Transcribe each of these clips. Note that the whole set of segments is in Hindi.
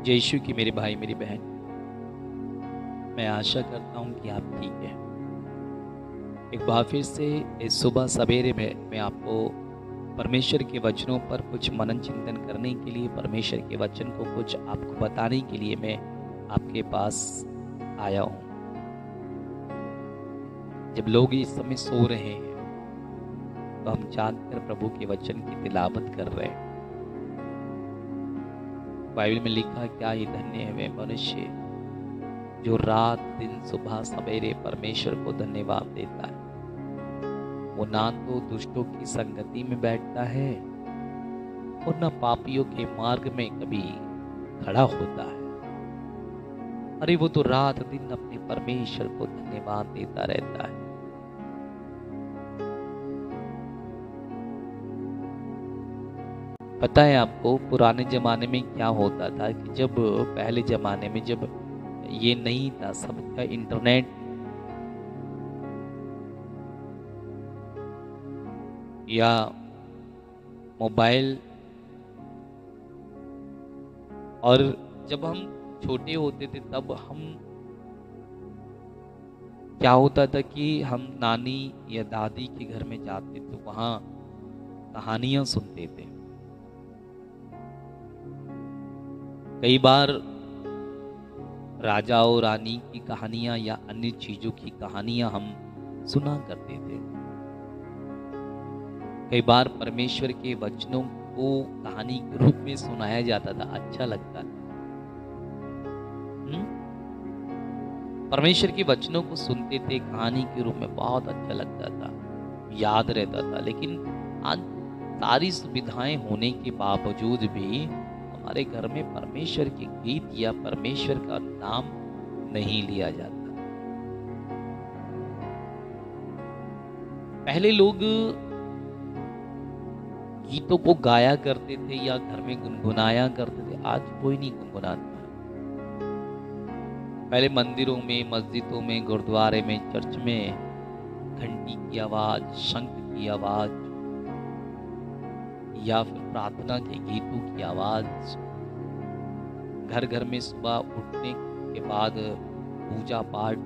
यीशु की मेरे भाई मेरी बहन, मैं आशा करता हूँ कि आप ठीक हैं। एक बार फिर से इस सुबह सवेरे में मैं आपको परमेश्वर के वचनों पर कुछ मनन चिंतन करने के लिए, परमेश्वर के वचन को कुछ आपको बताने के लिए मैं आपके पास आया हूँ। जब लोग इस समय सो रहे हैं तो हम जानकर प्रभु के वचन की तिलावत कर रहे हैं। बाइबल में लिखा, क्या ही धन्य है वे मनुष्य जो रात दिन सुबह सवेरे परमेश्वर को धन्यवाद देता है। वो ना तो दुष्टों की संगति में बैठता है और न पापियों के मार्ग में कभी खड़ा होता है। अरे वो तो रात दिन अपने परमेश्वर को धन्यवाद देता रहता है। पता है आपको, पुराने जमाने में क्या होता था कि जब पहले जमाने में जब ये नहीं था, सबका इंटरनेट या मोबाइल, और जब हम छोटे होते थे तब हम क्या होता था कि हम नानी या दादी के घर में जाते थे, वहाँ कहानियां सुनते थे। कई बार राजा और रानी की कहानियां या अन्य चीजों की कहानियां हम सुना करते थे। कई बार परमेश्वर के वचनों को कहानी के रूप में सुनाया जाता था, अच्छा लगता था। परमेश्वर के वचनों को सुनते थे कहानी के रूप में, बहुत अच्छा लगता था, याद रहता था। लेकिन आज सारी सुविधाएं होने के बावजूद भी हमारे घर में परमेश्वर के गीत या परमेश्वर का नाम नहीं लिया जाता। पहले लोग गीतों को गाया करते थे या घर में गुनगुनाया करते थे, आज कोई नहीं गुनगुनाता। पहले मंदिरों में, मस्जिदों में, गुरुद्वारे में, चर्च में घंटी की आवाज, शंख की आवाज या फिर प्रार्थना के गीतों की आवाज, घर घर में सुबह उठने के बाद पूजा पाठ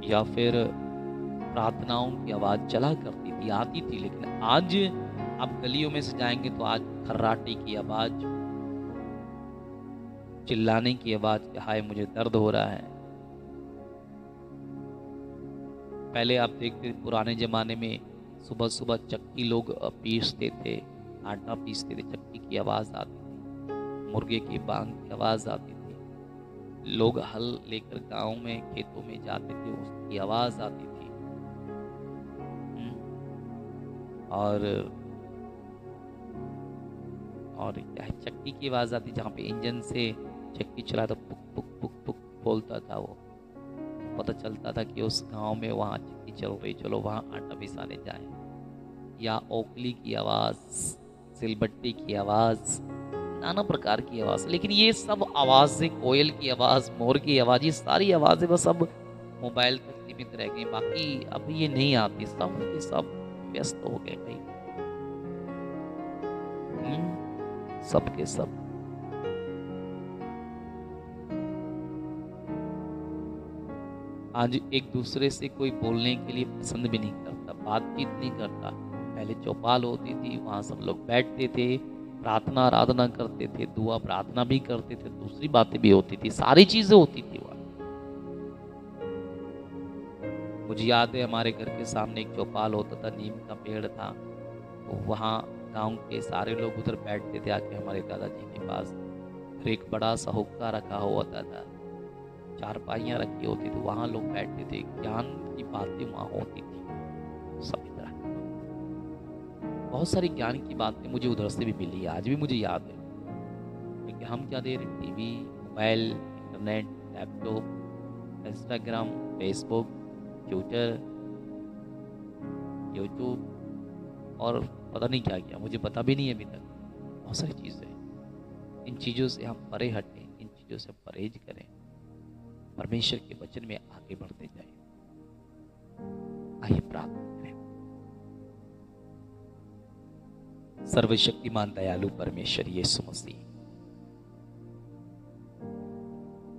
या फिर प्रार्थनाओं की आवाज चला करती थी, आती थी। लेकिन आज आप गलियों में से जाएंगे तो आज खर्राटे की आवाज, चिल्लाने की आवाज कि हाय मुझे दर्द हो रहा है। पहले आप देखते पुराने जमाने में सुबह सुबह चक्की लोग पीसते थे, आटा पीसते थे, चक्की की आवाज आती थी, मुर्गे की बांग की आवाज आती थी, लोग हल लेकर गांव में खेतों में जाते थे, उसकी आवाज आती थी। और क्या है, चक्की की आवाज आती, जहाँ पे इंजन से चक्की चला तो पुक पुक पुक पुक बोलता था। वो पता चलता था कि उस गांव में वहाँ चक्की चल रही, चलो वहाँ आटा पिसाने जाए। या ओखली की आवाज, सिलबट्टी की आवाज, नाना प्रकार की आवाज। लेकिन ये सब आवाजें, कोयल की आवाज, मोर की आवाज, ये सारी आवाजें बस अब मोबाइल तक सीमित रह गई। बाकी अब ये नहीं आती, सब के सब व्यस्त हो गए कहीं, सब के सब। आज एक दूसरे से कोई बोलने के लिए पसंद भी नहीं करता, बातचीत नहीं करता। पहले चौपाल होती थी, वहाँ सब लोग बैठते थे, प्रार्थना आराधना करते थे, दुआ प्रार्थना भी करते थे, दूसरी बातें भी होती थी, सारी चीजें होती थी वहाँ। मुझे याद है हमारे घर के सामने एक चौपाल होता था, नीम का पेड़ था, तो वहाँ गांव के सारे लोग उधर बैठते थे आके हमारे दादाजी के पास। फिर एक बड़ा सा हुक्का रखा होता था, चारपाइयाँ रखी होती थी, वहाँ लोग बैठते थे, ज्ञान की बातें वहाँ होती थी। सभी तरह बहुत सारी ज्ञान की बातें मुझे उधर से भी मिली, आज भी मुझे याद है। क्योंकि हम क्या दे रहे, TV, mobile, internet, laptop, Instagram, Facebook, Twitter, YouTube और पता नहीं क्या क्या, मुझे पता भी नहीं है अभी तक। बहुत सारी चीज़ें, इन चीज़ों से हम परे हटें, इन चीज़ों से परहेज करें, परमेश्वर के वचन में आगे बढ़ते जाएं। आइए प्रार्थना करें। सर्वशक्तिमान दयालु परमेश्वर यीशु मसीह,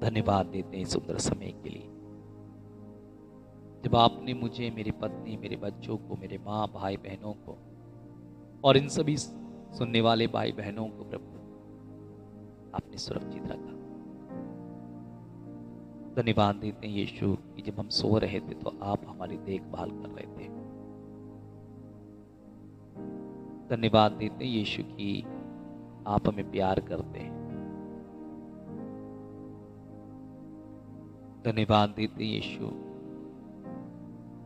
धन्यवाद देते हैं सुंदर समय के लिए, जब आपने मुझे, मेरी पत्नी, मेरे बच्चों को, मेरे माँ, भाई बहनों को और इन सभी सुनने वाले भाई बहनों को प्रभु आपने सुरक्षित रखा। धन्यवाद देते हैं यीशु कि जब हम सो रहे थे तो आप हमारी देखभाल कर रहे थे। धन्यवाद देते हैं यीशु कि आप हमें प्यार करते हैं। धन्यवाद देते हैं यीशु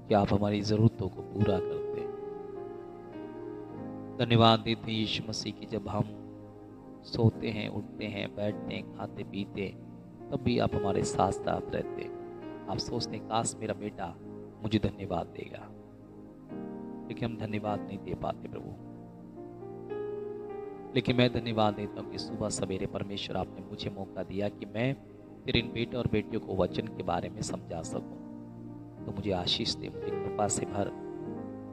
कि आप हमारी जरूरतों को पूरा करते हैं। धन्यवाद देते हैं यीशु मसीह कि जब हम सोते हैं, उठते हैं, बैठते हैं, खाते पीते, तब भी आप हमारे साथ साथ रहते हैं। आप सोचते हैं काश मेरा बेटा मुझे धन्यवाद देगा, लेकिन हम धन्यवाद नहीं दे पाते प्रभु। लेकिन मैं धन्यवाद देता हूँ कि सुबह सवेरे परमेश्वर आपने मुझे मौका दिया कि मैं तेरे इन बेटे और बेटियों को वचन के बारे में समझा सकूं। तो मुझे आशीष दे, मुझे कृपा से भर,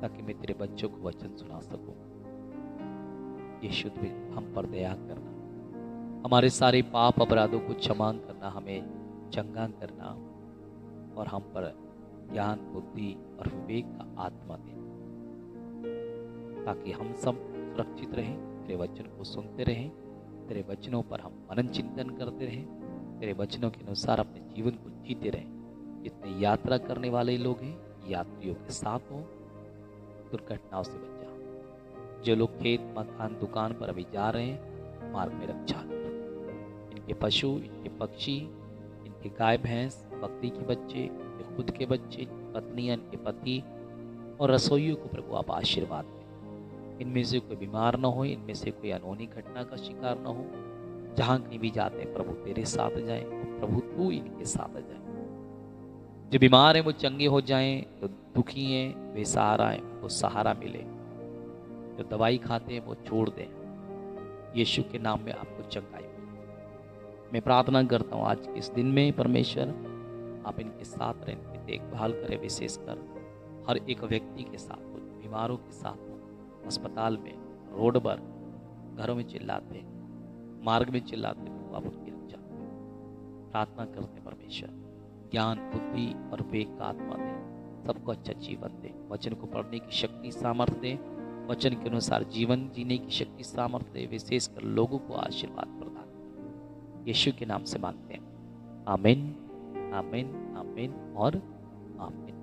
ताकि मैं तेरे बच्चों को वचन सुना सकूं। यीशु तू हम पर दया करना, हमारे सारे पाप अपराधों को क्षमा करना, हमें चंगा करना और हम पर ज्ञान, बुद्धि और विवेक का आत्मा देना, ताकि हम सब सुरक्षित रहें, तेरे वचन को सुनते रहें, तेरे वचनों पर हम मनन चिंतन करते रहें, तेरे वचनों के अनुसार अपने जीवन को जीते रहें। जितने यात्रा करने वाले लोग हैं, यात्रियों के साथ हो, दुर्घटनाओं से बचा। जो लोग खेत, मकान, दुकान पर अभी जा रहे हैं, मार्ग में रक्षा कर। इनके पशु, इनके पक्षी, इनके गाय भैंस, बकरी के बच्चे, इनके खुद के बच्चे, पत्नियां, इनके पति और रसोइयों को प्रभु आप आशीर्वाद दें। इनमें से कोई बीमार ना हो, इनमें से कोई अनहोनी घटना का शिकार ना हो। जहाँ कहीं भी जाते हैं प्रभु तेरे साथ जाएं, प्रभु तू इनके साथ जाए। जो बीमार हैं वो चंगे हो जाएं, जो दुखी हैं वे सहारा हैं, वो सहारा मिले। जो दवाई खाते हैं वो छोड़ दें। यीशु के नाम में आपको चंगाई मिले। मैं प्रार्थना करता हूँ आज के इस दिन में परमेश्वर आप इनके साथ रहें, इनकी देखभाल करें, विशेषकर हर एक व्यक्ति के साथ हो, बीमारों के साथ हो, अस्पताल में, रोड पर, घरों में चिल्लाते, मार्ग में चिल्लाते, आप उनकी रक्षा करें। प्रार्थना करते परमेश्वर ज्ञान, बुद्धि और विवेक का आत्मा दे, सबको अच्छा जीवन दे, वचन को पढ़ने की शक्ति, सामर्थ्य दे, वचन के अनुसार जीवन जीने की शक्ति, सामर्थ्य दे, विशेषकर लोगों को आशीर्वाद प्रदान कर। यीशु के नाम से मांगते हैं, आमीन, आमीन, आमीन और आमीन।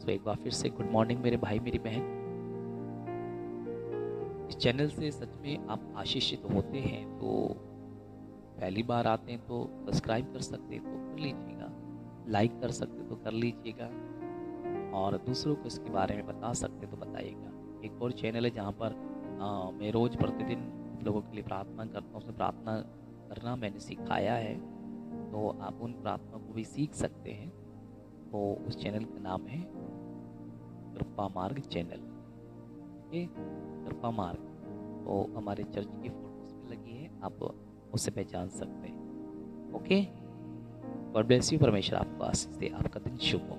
तो एक बार फिर से गुड मॉर्निंग मेरे भाई, मेरी बहन। इस चैनल से सच में आप आशीषित होते हैं, तो पहली बार आते हैं तो सब्सक्राइब कर सकते तो कर लीजिएगा, लाइक कर सकते तो कर लीजिएगा, और दूसरों को इसके बारे में बता सकते तो बताइएगा। एक और चैनल है जहाँ पर मैं रोज़ प्रतिदिन लोगों के लिए प्रार्थना करता हूँ। उसमें प्रार्थना करना मैंने सिखाया है, तो आप उन प्रार्थना को भी सीख सकते हैं। तो उस चैनल का नाम है कृपा मार्ग चैनल, ओके, कृपा मार्ग। तो हमारे चर्च की फोटोज भी लगी है, आप उससे पहचान सकते हैं। ओके, गॉड ब्लेस यू, परमेश्वर आपको आशीष दे, आपका दिन शुभ हो।